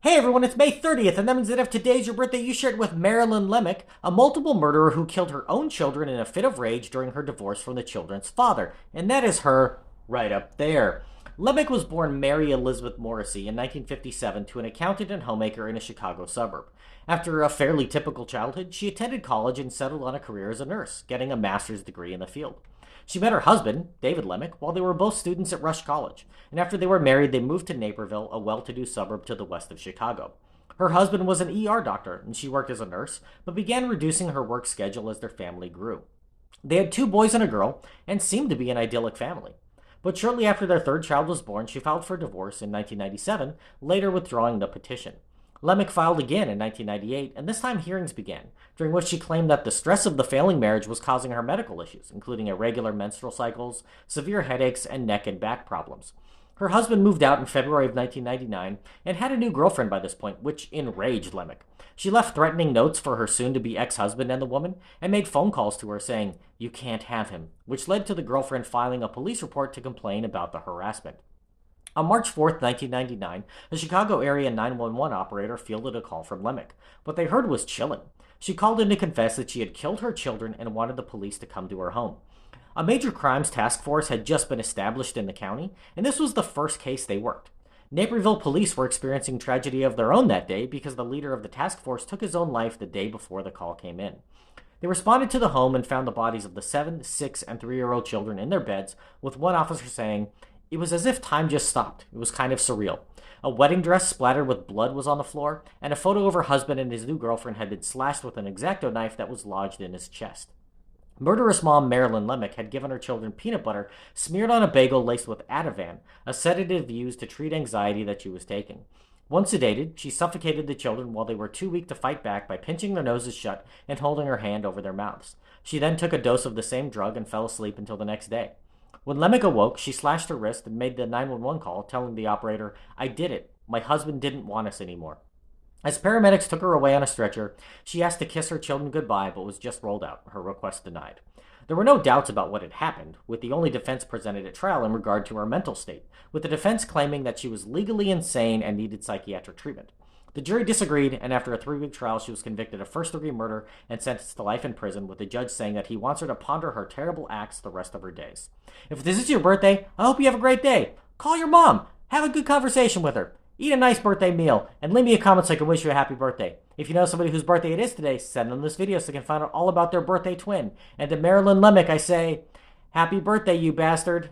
Hey everyone, it's May 30th, and that means that if today's your birthday, you shared with Marilyn Lemak, a multiple murderer who killed her own children in a fit of rage during her divorce from the children's father. And that is her right up there. Lemak was born Mary Elizabeth Morrissey in 1957 to an accountant and homemaker in a Chicago suburb. After a fairly typical childhood, she attended college and settled on a career as a nurse, getting a master's degree in the field. She met her husband, David Lemak, while they were both students at Rush College, and after they were married, they moved to Naperville, a well-to-do suburb to the west of Chicago. Her husband was an ER doctor, and she worked as a nurse, but began reducing her work schedule as their family grew. They had two boys and a girl, and seemed to be an idyllic family. But shortly after their third child was born, she filed for divorce in 1997, later withdrawing the petition. Lemak filed again in 1998, and this time hearings began, during which she claimed that the stress of the failing marriage was causing her medical issues, including irregular menstrual cycles, severe headaches, and neck and back problems. Her husband moved out in February of 1999 and had a new girlfriend by this point, which enraged Lemak. She left threatening notes for her soon-to-be ex-husband and the woman, and made phone calls to her saying, "You can't have him," which led to the girlfriend filing a police report to complain about the harassment. On March 4th, 1999, a Chicago area 911 operator fielded a call from Lemak. What they heard was chilling. She called in to confess that she had killed her children and wanted the police to come to her home. A major crimes task force had just been established in the county, and this was the first case they worked. Naperville police were experiencing tragedy of their own that day because the leader of the task force took his own life the day before the call came in. They responded to the home and found the bodies of the 7, 6, and 3-year-old children in their beds, with one officer saying, "It was as if time just stopped. It was kind of surreal." A wedding dress splattered with blood was on the floor, and a photo of her husband and his new girlfriend had been slashed with an X-Acto knife that was lodged in his chest. Murderous mom Marilyn Lemak had given her children peanut butter smeared on a bagel laced with Ativan, a sedative used to treat anxiety that she was taking. Once sedated, she suffocated the children while they were too weak to fight back by pinching their noses shut and holding her hand over their mouths. She then took a dose of the same drug and fell asleep until the next day. When Lemak awoke, she slashed her wrist and made the 911 call, telling the operator, "I did it. My husband didn't want us anymore." As paramedics took her away on a stretcher, she asked to kiss her children goodbye but was just rolled out, her request denied. There were no doubts about what had happened, with the only defense presented at trial in regard to her mental state, with the defense claiming that she was legally insane and needed psychiatric treatment. The jury disagreed, and after a 3-week trial, she was convicted of first-degree murder and sentenced to life in prison, with the judge saying that he wants her to ponder her terrible acts the rest of her days. If this is your birthday, I hope you have a great day. Call your mom. Have a good conversation with her. Eat a nice birthday meal, and leave me a comment so I can wish you a happy birthday. If you know somebody whose birthday it is today, send them this video so they can find out all about their birthday twin. And to Marilyn Lemak, I say, happy birthday, you bastard.